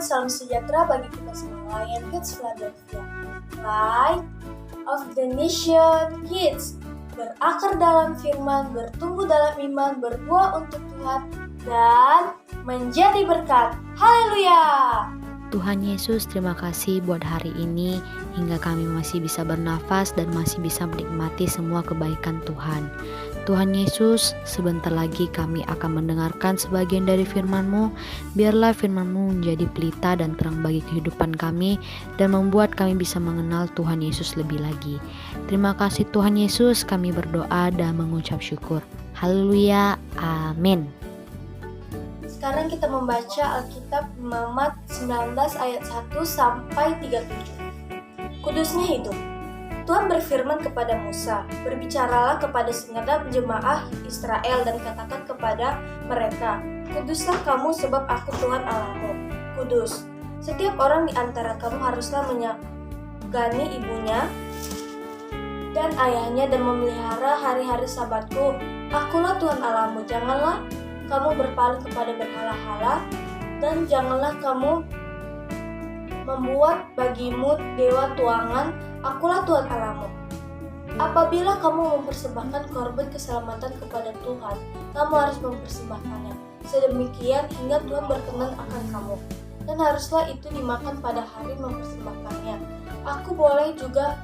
dan salam sejahtera bagi kita semua. Lion Kids Philadelphia, Light of the Nation Kids, berakar dalam firman, bertumbuh dalam iman, berbuah untuk Tuhan, dan menjadi berkat. Haleluya! Tuhan Yesus, terima kasih buat hari ini hingga kami masih bisa bernafas dan masih bisa menikmati semua kebaikan Tuhan. Tuhan Yesus, sebentar lagi kami akan mendengarkan sebagian dari firman-Mu. Biarlah firman-Mu menjadi pelita dan terang bagi kehidupan kami dan membuat kami bisa mengenal Tuhan Yesus lebih lagi. Terima kasih Tuhan Yesus, kami berdoa dan mengucap syukur. Haleluya, amin. Sekarang kita membaca Alkitab Imamat 19 ayat 1 sampai 37. Kudusnya hidup. Tuhan berfirman kepada Musa, berbicaralah kepada segenap jemaah Israel dan katakan kepada mereka, kuduslah kamu sebab aku Tuhan Allahmu, kudus. Setiap orang di antara kamu haruslah menyegani ibunya dan ayahnya dan memelihara hari-hari sabatku. Akulah Tuhan Allahmu, janganlah kamu berpaling kepada berhala-hala dan janganlah kamu membuat bagimu dewa tuangan. Akulah Tuhan Allahmu. Apabila kamu mempersembahkan korban keselamatan kepada Tuhan, kamu harus mempersembahkannya sedemikian hingga Tuhan berkenan akan kamu, dan haruslah itu dimakan pada hari mempersembahkannya. Aku boleh juga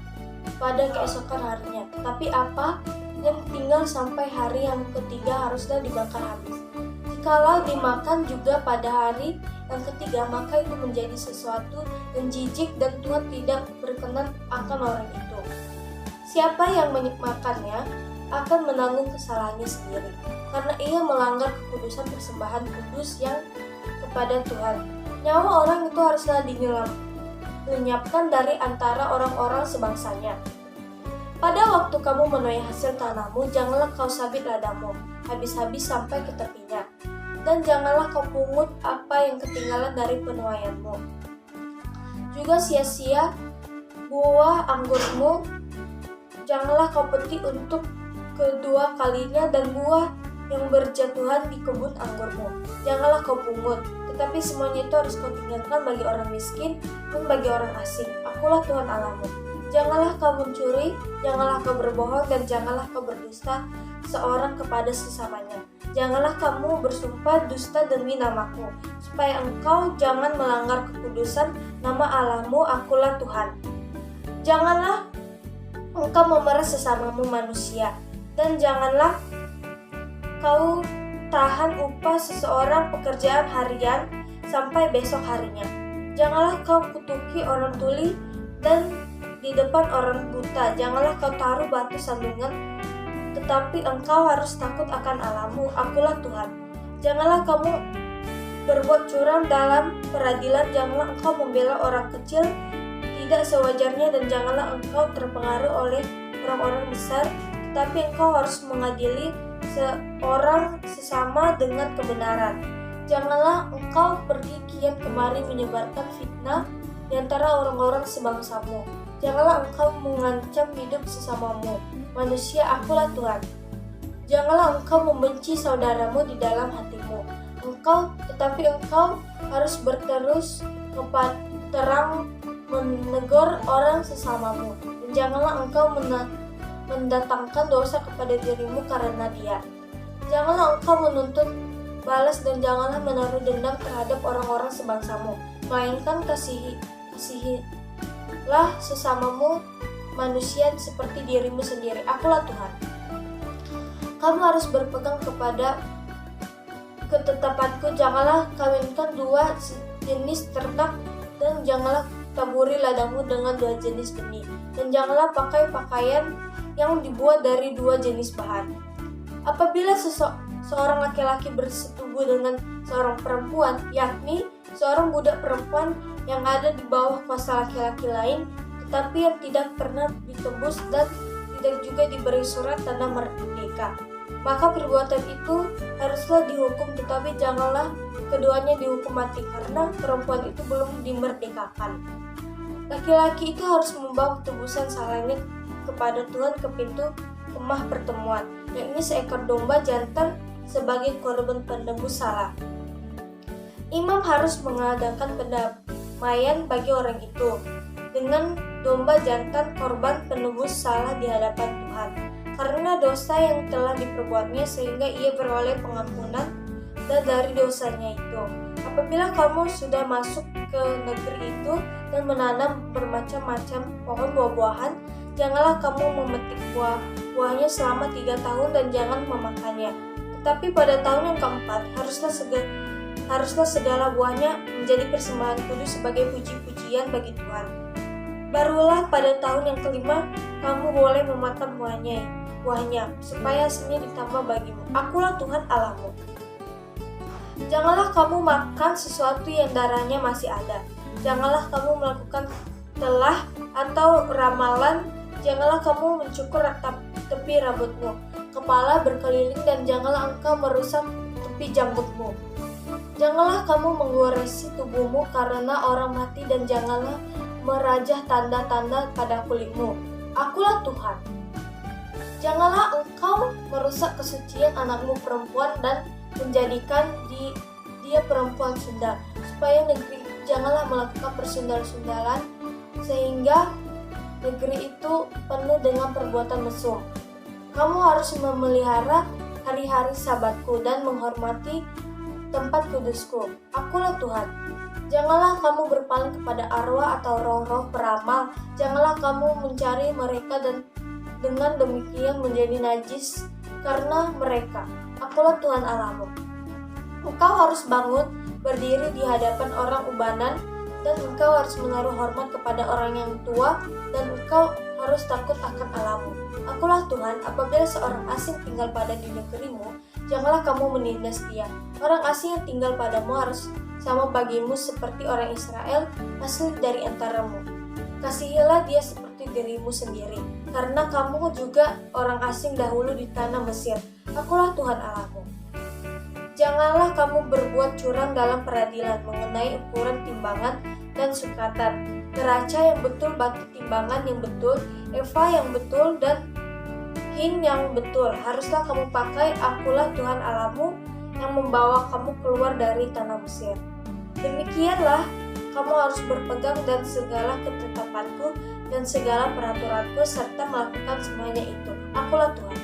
pada keesokan harinya, tetapi apa yang tinggal sampai hari yang ketiga haruslah dibakar habis. Jikalau dimakan juga pada hari yang ketiga, maka itu menjadi sesuatu yang jijik dan Tuhan tidak berkenan akan orang itu. Siapa yang menikmakannya akan menanggung kesalahannya sendiri, karena ia melanggar kekudusan persembahan kudus yang kepada Tuhan. Nyawa orang itu haruslah dilenyapkan dari antara orang-orang sebangsanya. Pada waktu kamu menuai hasil tanahmu, janganlah kau sabit ladangmu habis-habis sampai ke tepinya, dan janganlah kau pungut apa yang ketinggalan dari penuaianmu. Juga sia-sia buah anggurmu, janganlah kau petik untuk kedua kalinya, dan buah yang berjatuhan di kebun anggurmu janganlah kau pungut, tetapi semuanya itu harus kau tinggalkan bagi orang miskin dan bagi orang asing. Akulah Tuhan Allahmu. Janganlah kau mencuri, janganlah kau berbohong, dan janganlah kau berdusta seorang kepada sesamanya. Janganlah kamu bersumpah dusta demi namaku, supaya engkau jangan melanggar kekudusan nama Allahmu. Akulah Tuhan. Janganlah engkau memeras sesamamu manusia, dan janganlah kau tahan upah seseorang pekerjaan harian sampai besok harinya. Janganlah kau kutuki orang tuli dan di depan orang buta. Janganlah kau taruh batu sandungan, tetapi engkau harus takut akan Allahmu. Akulah Tuhan. Janganlah kamu berbuat curang dalam peradilan. Janganlah engkau membela orang kecil tidak sewajarnya, dan janganlah engkau terpengaruh oleh orang-orang besar, tetapi engkau harus mengadili seorang sesama dengan kebenaran. Janganlah engkau pergi kian kemari menyebarkan fitnah di antara orang-orang sebangsamu. Janganlah engkau mengancam hidup sesamamu manusia. Akulah Tuhan. Janganlah engkau membenci saudaramu di dalam hatimu. Tetapi engkau harus berterus terang menegur orang sesamamu. Dan janganlah engkau mendatangkan dosa kepada dirimu karena dia. Janganlah engkau menuntut balas, dan janganlah menaruh dendam terhadap orang-orang sebangsamu, melainkan kasihilah sesamamu manusia seperti dirimu sendiri. Akulah Tuhan. Kamu harus berpegang kepada ketetapanku. Janganlah kawinkan dua jenis ternak, dan janganlah taburi ladangmu dengan dua jenis benih, dan janganlah pakai pakaian yang dibuat dari dua jenis bahan. Apabila seorang laki-laki bersetubuh dengan seorang perempuan, yakni seorang budak perempuan yang ada di bawah kuasa laki-laki lain, tetapi yang tidak pernah ditebus dan tidak juga diberi surat tanda merdeka, maka perbuatan itu haruslah dihukum, tetapi janganlah keduanya dihukum mati, karena perempuan itu belum dimerdekakan. Laki-laki itu harus membawa tebusan salangit kepada Tuhan ke pintu kemah pertemuan, yakni seekor domba jantan sebagai korban penebus salah. Imam harus mengadakan pendamaian bagi orang itu dengan domba jantan korban penebus salah di hadapan Tuhan, karena dosa yang telah diperbuatnya, sehingga ia beroleh pengampunan dari dosanya itu. Apabila kamu sudah masuk ke negeri itu dan menanam bermacam-macam pohon buah-buahan, janganlah kamu memetik buahnya selama 3 tahun dan jangan memakannya. Tetapi pada tahun yang keempat haruslah segala buahnya menjadi persembahan kudus sebagai puji-pujian bagi Tuhan. Barulah pada tahun yang kelima kamu boleh memakan buahnya, supaya hasilnya ditambah bagimu. Akulah Tuhan Allahmu. Janganlah kamu makan sesuatu yang darahnya masih ada. Janganlah kamu melakukan telah atau ramalan. Janganlah kamu mencukur tepi rambutmu, kepala berkeliling, dan janganlah engkau merusak tepi janggutmu. Janganlah kamu menggoresi tubuhmu karena orang mati, dan janganlah merajah tanda-tanda pada kulitmu. Akulah Tuhan. Janganlah engkau merusak kesucian anakmu perempuan dan menjadikan dia perempuan sundal, supaya negeri janganlah melakukan persundal-sundalan, sehingga negeri itu penuh dengan perbuatan mesum. Kamu harus memelihara hari-hari sabatku dan menghormati tempat kudusku. Akulah Tuhan. Janganlah kamu berpaling kepada arwah atau roh-roh peramal. Janganlah kamu mencari mereka dan dengan demikian menjadi najis karena mereka. Akulah Tuhan Allahmu. Engkau harus bangun berdiri di hadapan orang ubanan, dan engkau harus menaruh hormat kepada orang yang tua, dan engkau harus takut akan Allahmu. Akulah Tuhan. Apabila seorang asing tinggal pada di negerimu, janganlah kamu menindas dia. Orang asing yang tinggal padamu harus sama bagimu seperti orang Israel asli dari antaramu. Kasihilah dia seperti dirimu sendiri, karena kamu juga orang asing dahulu di tanah Mesir. Akulah Tuhan Allahmu. Janganlah kamu berbuat curang dalam peradilan mengenai ukuran timbangan dan sukatan, neraca yang betul, batu timbangan yang betul, eva yang betul, dan hin yang betul. Haruslah kamu pakai. Akulah Tuhan Allahmu yang membawa kamu keluar dari tanah Mesir. Demikianlah kamu harus berpegang dan segala ketetapanku dan segala peraturanku, serta melakukan semuanya itu. Akulah Tuhan.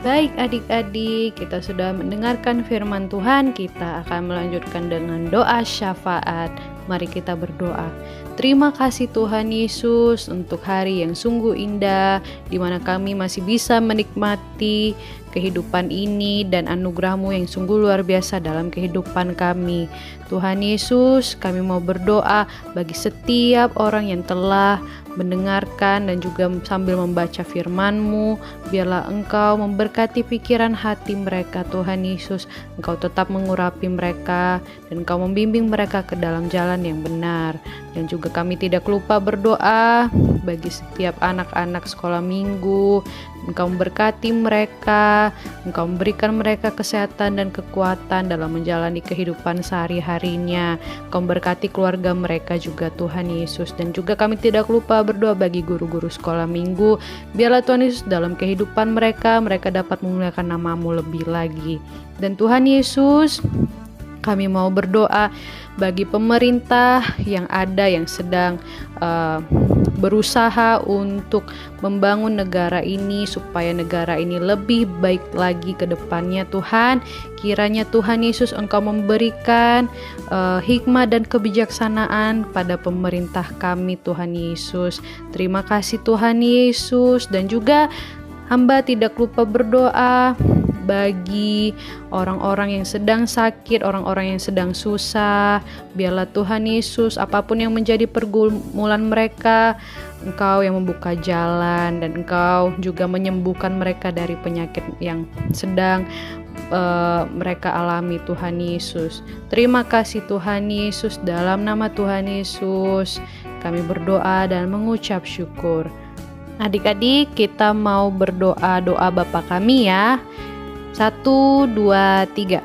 Baik adik-adik, kita sudah mendengarkan firman Tuhan. Kita akan melanjutkan dengan doa syafaat. Mari kita berdoa. Terima kasih Tuhan Yesus untuk hari yang sungguh indah, di mana kami masih bisa menikmati kehidupan ini dan anugerah-Mu yang sungguh luar biasa dalam kehidupan kami. Tuhan Yesus, kami mau berdoa bagi setiap orang yang telah mendengarkan dan juga sambil membaca firman-Mu. Biarlah Engkau memberkati pikiran hati mereka, Tuhan Yesus. Engkau tetap mengurapi mereka dan Engkau membimbing mereka ke dalam jalan yang benar. Dan juga kami tidak lupa berdoa bagi setiap anak-anak sekolah minggu. Engkau memberkati mereka, Engkau memberikan mereka kesehatan dan kekuatan dalam menjalani kehidupan sehari-harinya. Engkau memberkati keluarga mereka juga, Tuhan Yesus. Dan juga kami tidak lupa berdoa bagi guru-guru sekolah minggu. Biarlah Tuhan Yesus dalam kehidupan mereka dapat memuliakan nama-Mu lebih lagi. Dan Tuhan Yesus, kami mau berdoa bagi pemerintah yang ada yang sedang berusaha untuk membangun negara ini supaya negara ini lebih baik lagi ke depannya. Tuhan, kiranya Tuhan Yesus Engkau memberikan hikmah dan kebijaksanaan pada pemerintah kami, Tuhan Yesus. Terima kasih Tuhan Yesus. Dan juga hamba tidak lupa berdoa bagi orang-orang yang sedang sakit, orang-orang yang sedang susah. Biarlah Tuhan Yesus, apapun yang menjadi pergumulan mereka, Engkau yang membuka jalan dan Engkau juga menyembuhkan mereka dari penyakit yang sedang mereka alami, Tuhan Yesus. Terima kasih Tuhan Yesus. Dalam nama Tuhan Yesus kami berdoa dan mengucap syukur. Adik-adik, kita mau berdoa doa Bapa kami ya. 1, 2, 3.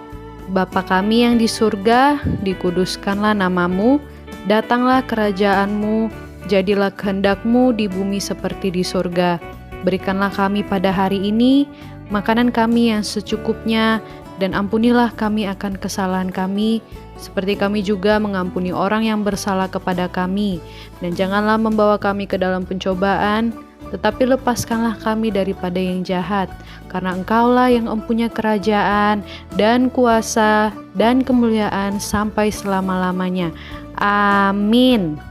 Bapa kami yang di surga, dikuduskanlah nama-Mu, datanglah kerajaan-Mu, jadilah kehendak-Mu di bumi seperti di surga. Berikanlah kami pada hari ini makanan kami yang secukupnya, Dan ampunilah kami akan kesalahan kami, seperti kami juga mengampuni orang yang bersalah kepada kami. Dan janganlah membawa kami ke dalam pencobaan, tetapi lepaskanlah kami daripada yang jahat. Karena Engkaulah yang mempunyai kerajaan dan kuasa dan kemuliaan sampai selama-lamanya. Amin.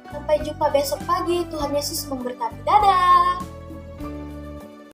Sampai jumpa besok pagi. Tuhan Yesus memberkati. Dadah!